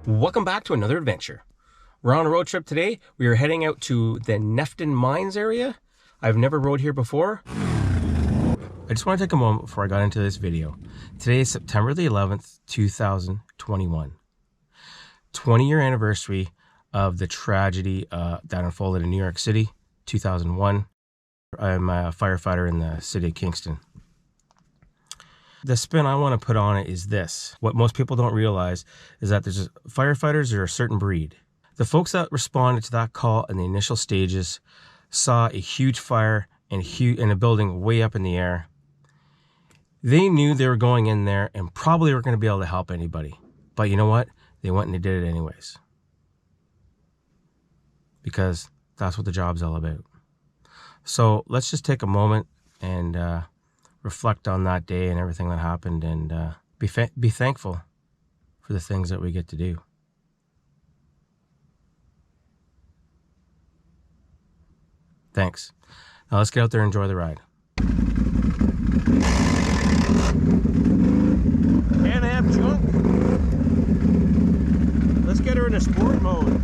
Welcome back to another adventure. We're on a road trip today. We are heading out to the Nefton Mines area. I've never rode here before. I just want to take a moment before I got into this video. Today is September the 11th, 2021. 20-year anniversary of the tragedy that unfolded in New York City, 2001. I'm a firefighter in the city of Kingston. The spin I want to put on it is this. What most people don't realize is that firefighters are a certain breed. The folks that responded to that call in the initial stages saw a huge fire in a building way up in the air. They knew they were going in there and probably weren't going to be able to help anybody. But you know what? They went and they did it anyways. Because that's what the job's all about. So let's just take a moment and reflect on that day and everything that happened, and be thankful for the things that we get to do. Thanks. Now let's get out there and enjoy the ride. Can Am junk. Let's get her into sport mode.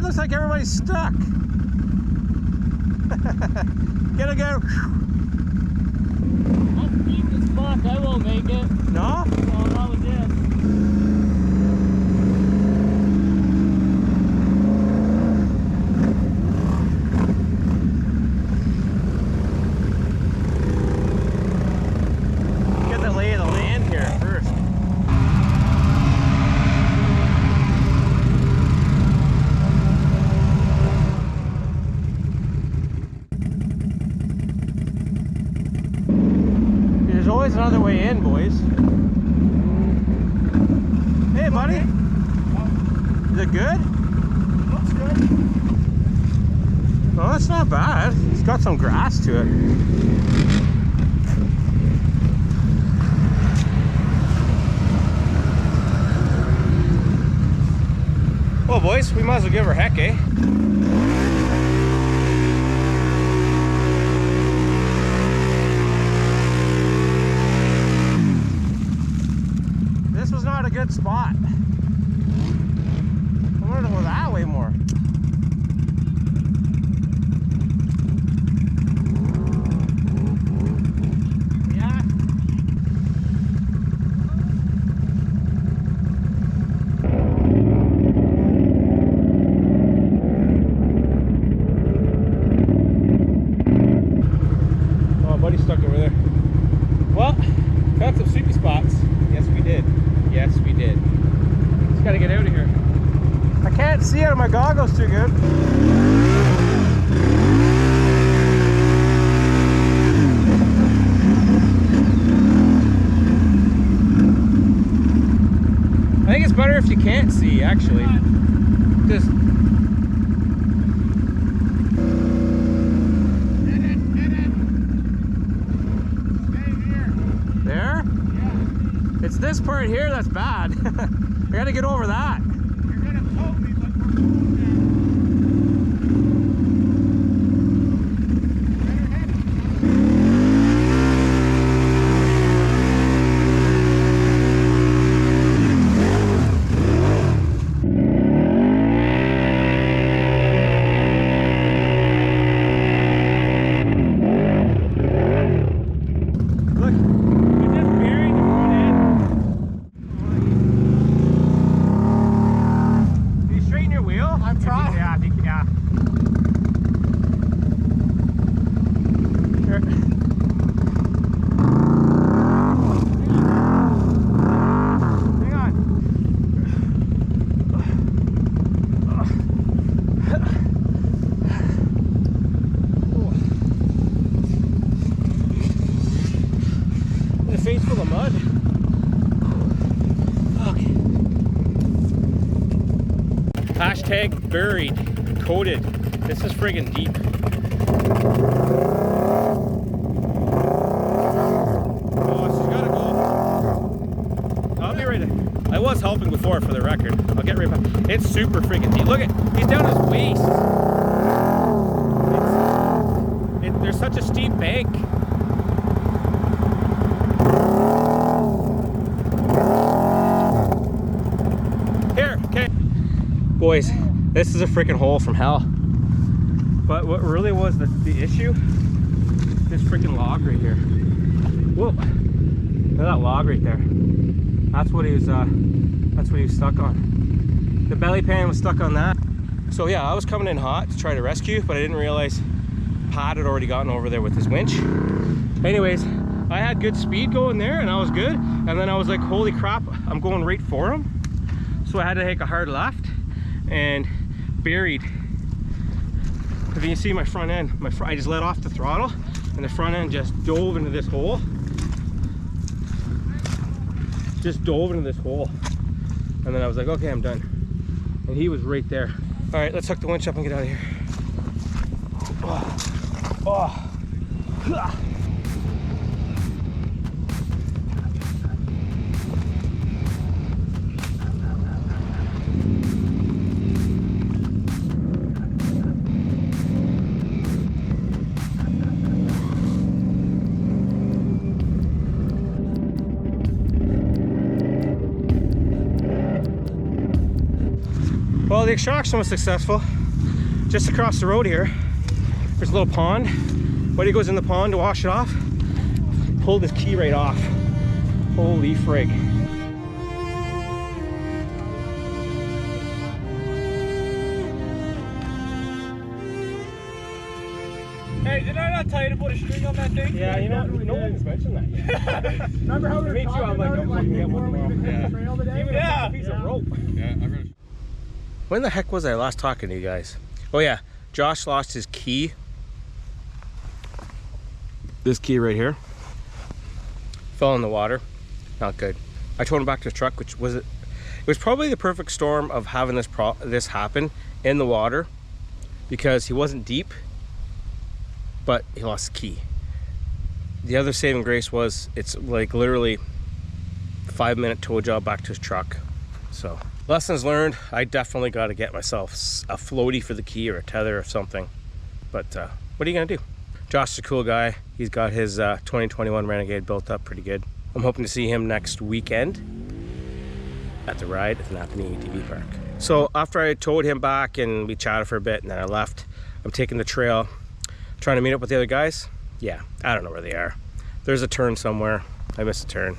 Looks like everybody's stuck. Gotta go. I'm deep as fuck. I won't make it. No? No, not with this. Get the lay of the land here first. There's always another way in, boys. Hey, buddy. Is it good? Looks good. Oh, it's not bad. It's got some grass to it. Well, boys, we might as well give her heck, eh? This was not a good spot. I wanted to go that way more. Yeah. Oh, buddy's stuck over there. Well, found some soupy spots. Yes, we did. Yes, we did. Just gotta get out of here. I can't see out of my goggles too good. I think it's better if you can't see, actually. Just there? Yeah. It's this part here that's bad. I gotta get over that. You're gonna poke me, but we're Look, you're just burying the front end. Can you straighten your wheel? I'm trying. Yeah, yeah. Here. Hang on. The face full of mud. Okay. Hashtag buried, coated. This is friggin' deep. Oh, she's gotta go. I'll be right there. I was helping before, for the record. I'll get right back. It's super freaking deep. Look at, he's down his waist. There's such a steep bank. Here, okay. Boys, this is a freaking hole from hell. But what really was the issue, this freaking log right here. Whoa, look at that log right there. That's what he was stuck on. The belly pan was stuck on that. So yeah, I was coming in hot to try to rescue, but I didn't realize Pat had already gotten over there with his winch. Anyways, I had good speed going there and I was good. And then I was like, holy crap, I'm going right for him. So I had to take a hard left and buried. If you can see my front end, I just let off the throttle and the front end just dove into this hole. Just dove into this hole. And then I was like, okay, I'm done. And he was right there. All right, let's hook the winch up and get out of here. Oh. Well, the extraction was successful. Just across the road here, there's a little pond. Buddy goes in the pond to wash it off. Pulled his key right off. Holy frig. Hey, did I not tell you to put a string on that thing? Yeah, you know, no one's mentioned that yet. Remember how we were talking about it, like, before we even hit the trail today? Even a piece of rope. Yeah, I'm gonna... When the heck was I last talking to you guys? Oh yeah, Josh lost his key. This key right here. Fell in the water. Not good. I towed him back to the truck, which was it was probably the perfect storm of having this happen in the water, because he wasn't deep, but he lost the key. The other saving grace was it's like literally 5-minute tow job back to his truck. So lessons learned. I definitely got to get myself a floatie for the key or a tether or something. But what are you gonna do? Josh is a cool guy. He's got his 2021 Renegade built up pretty good. I'm hoping to see him next weekend at the ride at the Napanee ATV park. So after I towed him back and we chatted for a bit and then I left, I'm taking the trail, trying to meet up with the other guys. Yeah, I don't know where they are. There's a turn somewhere. I missed a turn.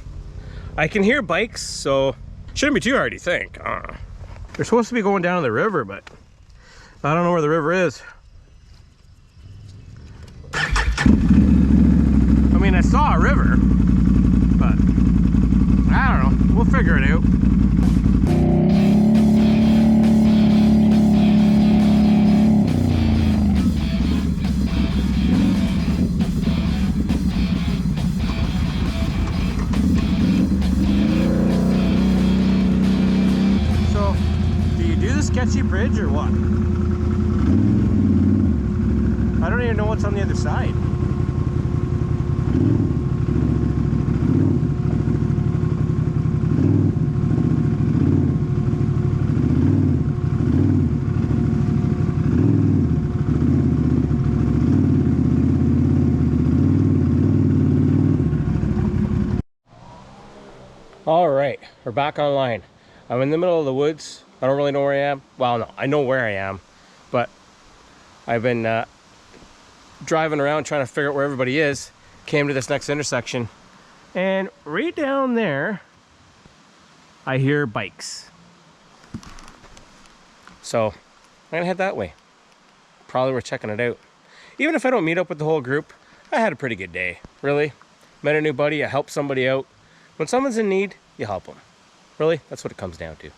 I can hear bikes, so shouldn't be too hard to think. They're supposed to be going down the river, but I don't know where the river is. I mean, I saw a river, but I don't know. We'll figure it out. So, do you do the sketchy bridge or what? I don't even know what's on the other side. All right, we're back online. I'm in the middle of the woods. I don't really know where I am. Well, no, I know where I am, but I've been driving around trying to figure out where everybody is. Came to this next intersection, and right down there, I hear bikes. So I'm gonna head that way. Probably worth checking it out. Even if I don't meet up with the whole group, I had a pretty good day, really. Met a new buddy, I helped somebody out. When someone's in need, you help them. Really, that's what it comes down to.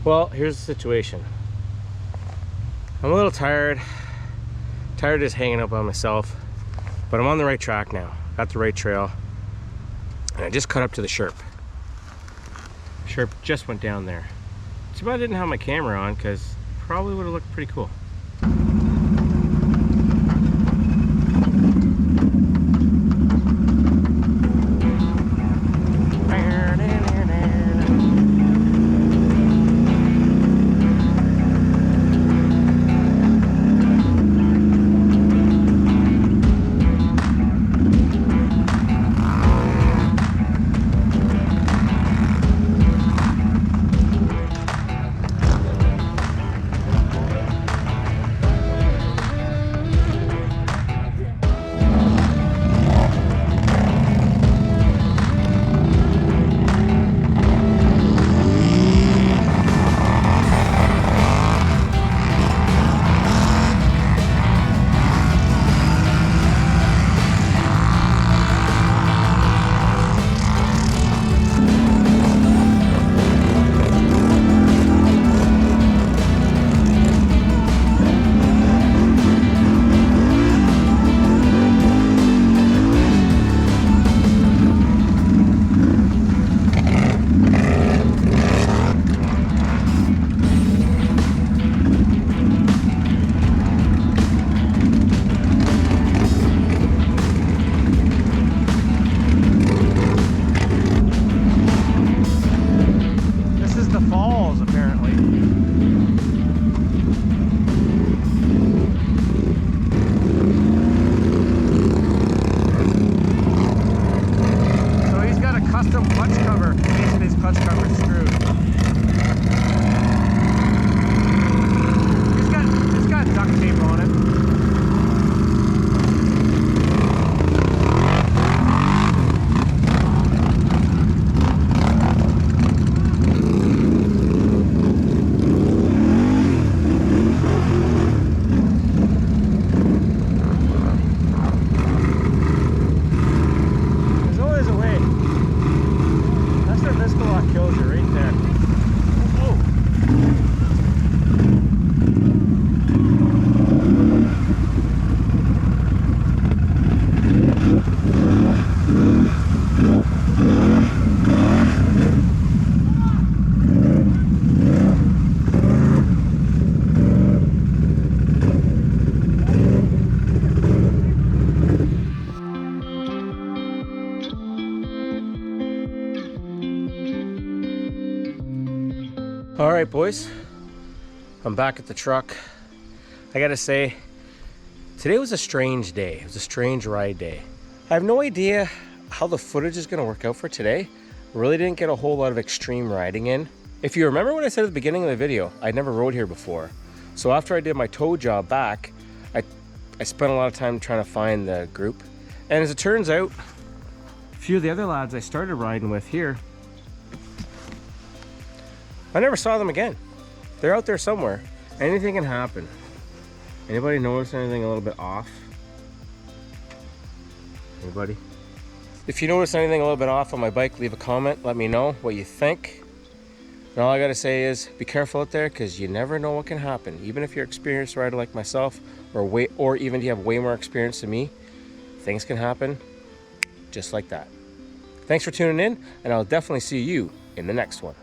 Well, here's the situation. I'm a little tired. Tired of just hanging out by myself. But I'm on the right track now. Got the right trail. And I just cut up to the Sherp. Sherp just went down there. Too bad I didn't have my camera on, because probably would have looked pretty cool. All right, boys, I'm back at the truck. I gotta say, today was a strange day. It was a strange ride day. I have no idea how the footage is gonna work out for today. I really didn't get a whole lot of extreme riding in. If you remember what I said at the beginning of the video, I'd never rode here before. So after I did my tow job back, I spent a lot of time trying to find the group. And as it turns out, a few of the other lads I started riding with here, I never saw them again. They're out there somewhere. Anything can happen. Anybody notice anything a little bit off? Anybody? If you notice anything a little bit off on my bike, leave a comment. Let me know what you think. And all I gotta say is, be careful out there, because you never know what can happen. Even if you're an experienced rider like myself, or even if you have way more experience than me, things can happen just like that. Thanks for tuning in, and I'll definitely see you in the next one.